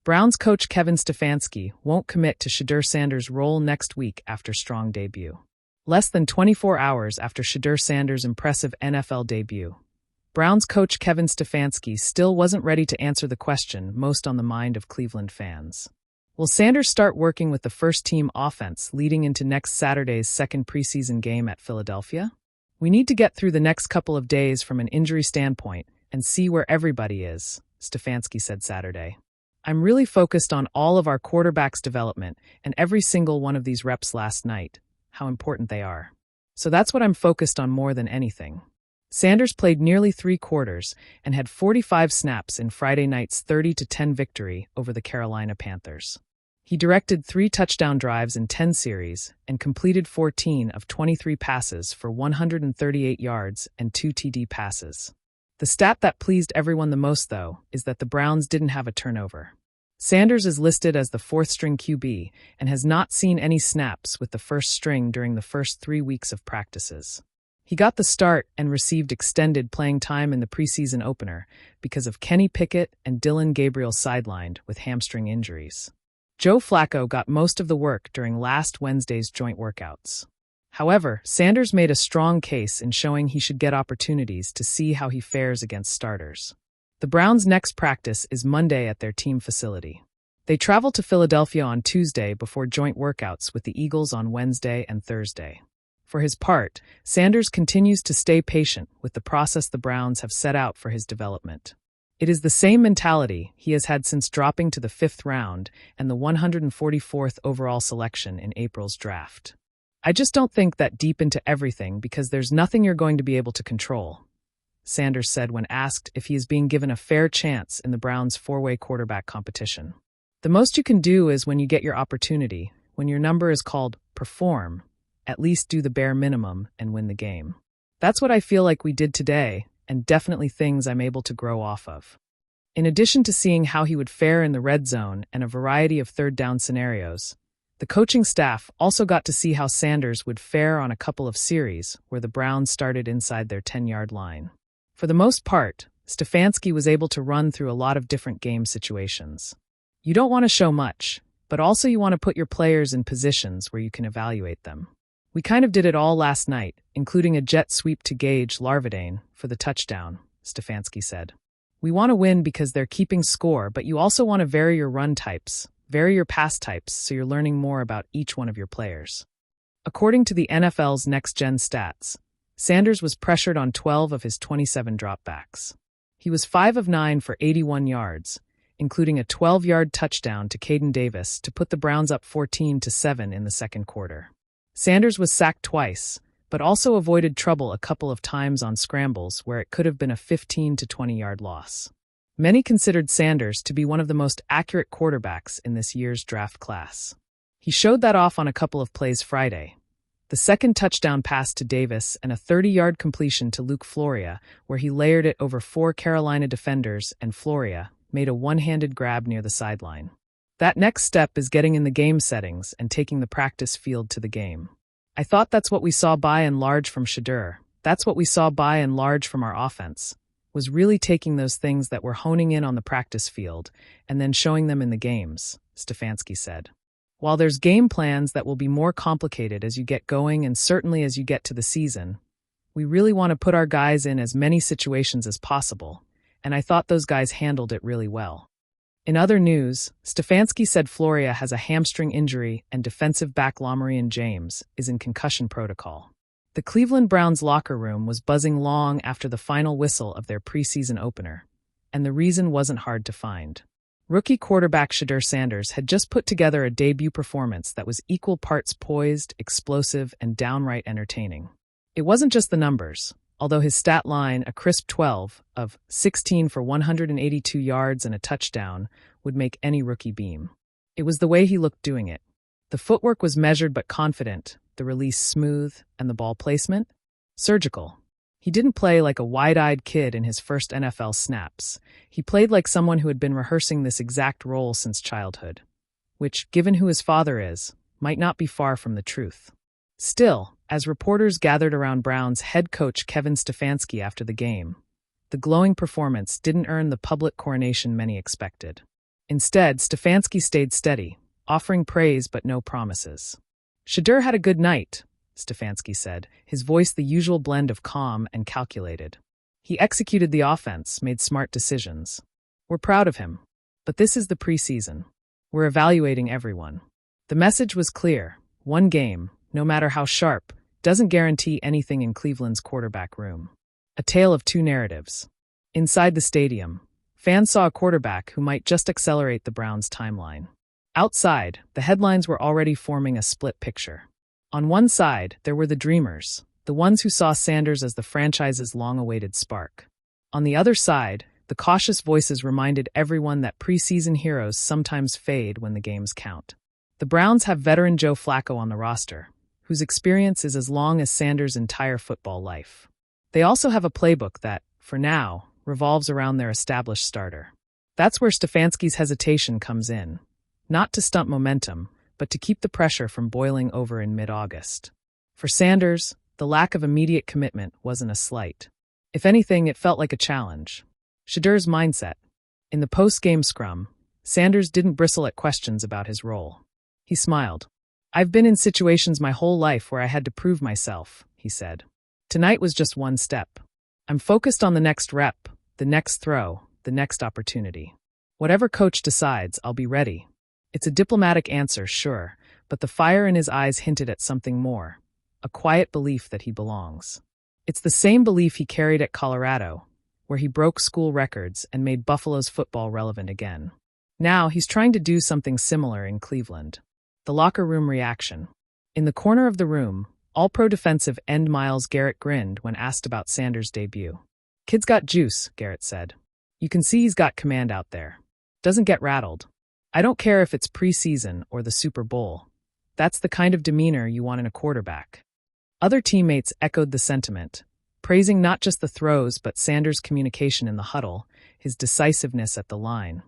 Browns coach Kevin Stefanski won't commit to Shedeur Sanders' role next week after strong debut. Less than 24 hours after Shedeur Sanders' impressive NFL debut, Browns coach Kevin Stefanski still wasn't ready to answer the question most on the mind of Cleveland fans. Will Sanders start working with the first-team offense leading into next Saturday's second preseason game at Philadelphia? We need to get through the next couple of days from an injury standpoint and see where everybody is, Stefanski said Saturday. I'm really focused on all of our quarterbacks' development and every single one of these reps last night, how important they are. So that's what I'm focused on more than anything. Sanders played nearly 3 quarters and had 45 snaps in Friday night's 30-10 victory over the Carolina Panthers. He directed 3 touchdown drives in 10 series and completed 14 of 23 passes for 138 yards and 2 TD passes. The stat that pleased everyone the most, though, is that the Browns didn't have a turnover. Sanders is listed as the 4th-string QB and has not seen any snaps with the first string during the first 3 weeks of practices. He got the start and received extended playing time in the preseason opener because of Kenny Pickett and Dillon Gabriel sidelined with hamstring injuries. Joe Flacco got most of the work during last Wednesday's joint workouts. However, Sanders made a strong case in showing he should get opportunities to see how he fares against starters. The Browns' next practice is Monday at their team facility. They travel to Philadelphia on Tuesday before joint workouts with the Eagles on Wednesday and Thursday. For his part, Sanders continues to stay patient with the process the Browns have set out for his development. It is the same mentality he has had since dropping to the 5th round and the 144th overall selection in April's draft. I just don't think that deep into everything because there's nothing you're going to be able to control, Sanders said when asked if he is being given a fair chance in the Browns' 4-way quarterback competition. The most you can do is when you get your opportunity, when your number is called perform, at least do the bare minimum and win the game. That's what I feel like we did today, and definitely things I'm able to grow off of. In addition to seeing how he would fare in the red zone and a variety of third down scenarios, the coaching staff also got to see how Sanders would fare on a couple of series where the Browns started inside their 10-yard line. For the most part, Stefanski was able to run through a lot of different game situations. You don't want to show much, but also you want to put your players in positions where you can evaluate them. We kind of did it all last night, including a jet sweep to Gage Larvadain for the touchdown, Stefanski said. We want to win because they're keeping score, but you also want to vary your run types, vary your pass types so you're learning more about each one of your players. According to the NFL's next-gen stats, Sanders was pressured on 12 of his 27 dropbacks. He was 5 of 9 for 81 yards, including a 12-yard touchdown to Caden Davis to put the Browns up 14-7 in the second quarter. Sanders was sacked twice, but also avoided trouble a couple of times on scrambles where it could have been a 15 to 20-yard loss. Many considered Sanders to be one of the most accurate quarterbacks in this year's draft class. He showed that off on a couple of plays Friday. The second touchdown pass to Davis and a 30-yard completion to Luke Floria, where he layered it over 4 Carolina defenders and Floria made a one-handed grab near the sideline. That next step is getting in the game settings and taking the practice field to the game. I thought that's what we saw by and large from Shedeur. That's what we saw by and large from our offense, was really taking those things that we're honing in on the practice field and then showing them in the games, Stefanski said. While there's game plans that will be more complicated as you get going and certainly as you get to the season, we really want to put our guys in as many situations as possible, and I thought those guys handled it really well. In other news, Stefanski said Floria has a hamstring injury and defensive back Lomarian James is in concussion protocol. The Cleveland Browns locker room was buzzing long after the final whistle of their preseason opener, and the reason wasn't hard to find. Rookie quarterback Shedeur Sanders had just put together a debut performance that was equal parts poised, explosive, and downright entertaining. It wasn't just the numbers, although his stat line, a crisp 12 of 16 for 182 yards and a touchdown, would make any rookie beam. It was the way he looked doing it. The footwork was measured but confident, the release smooth, and the ball placement surgical. He didn't play like a wide-eyed kid in his first NFL snaps. He played like someone who had been rehearsing this exact role since childhood, which, given who his father is, might not be far from the truth. Still, as reporters gathered around Browns head coach Kevin Stefanski after the game, the glowing performance didn't earn the public coronation many expected. Instead, Stefanski stayed steady, offering praise but no promises. "Shedeur had a good night," Stefanski said, his voice the usual blend of calm and calculated. "He executed the offense, made smart decisions. We're proud of him. But this is the preseason. We're evaluating everyone." The message was clear. One game, no matter how sharp, doesn't guarantee anything in Cleveland's quarterback room. A tale of two narratives. Inside the stadium, fans saw a quarterback who might just accelerate the Browns' timeline. Outside, the headlines were already forming a split picture. On one side, there were the dreamers, the ones who saw Sanders as the franchise's long-awaited spark. On the other side, the cautious voices reminded everyone that preseason heroes sometimes fade when the games count. The Browns have veteran Joe Flacco on the roster, whose experience is as long as Sanders' entire football life. They also have a playbook that, for now, revolves around their established starter. That's where Stefanski's hesitation comes in. Not to stunt momentum, but to keep the pressure from boiling over in mid-August. For Sanders, the lack of immediate commitment wasn't a slight. If anything, it felt like a challenge. Shedeur's mindset. In the post-game scrum, Sanders didn't bristle at questions about his role. He smiled. "I've been in situations my whole life where I had to prove myself," he said. "Tonight was just one step. I'm focused on the next rep, the next throw, the next opportunity. Whatever coach decides, I'll be ready." It's a diplomatic answer, sure, but the fire in his eyes hinted at something more, a quiet belief that he belongs. It's the same belief he carried at Colorado, where he broke school records and made Buffalo's football relevant again. Now he's trying to do something similar in Cleveland. The locker room reaction. In the corner of the room, All-Pro defensive end Myles Garrett grinned when asked about Sanders' debut. "Kid's got juice," Garrett said. "You can see he's got command out there. Doesn't get rattled. I don't care if it's preseason or the Super Bowl. That's the kind of demeanor you want in a quarterback." Other teammates echoed the sentiment, praising not just the throws but Sanders' communication in the huddle, his decisiveness at the line.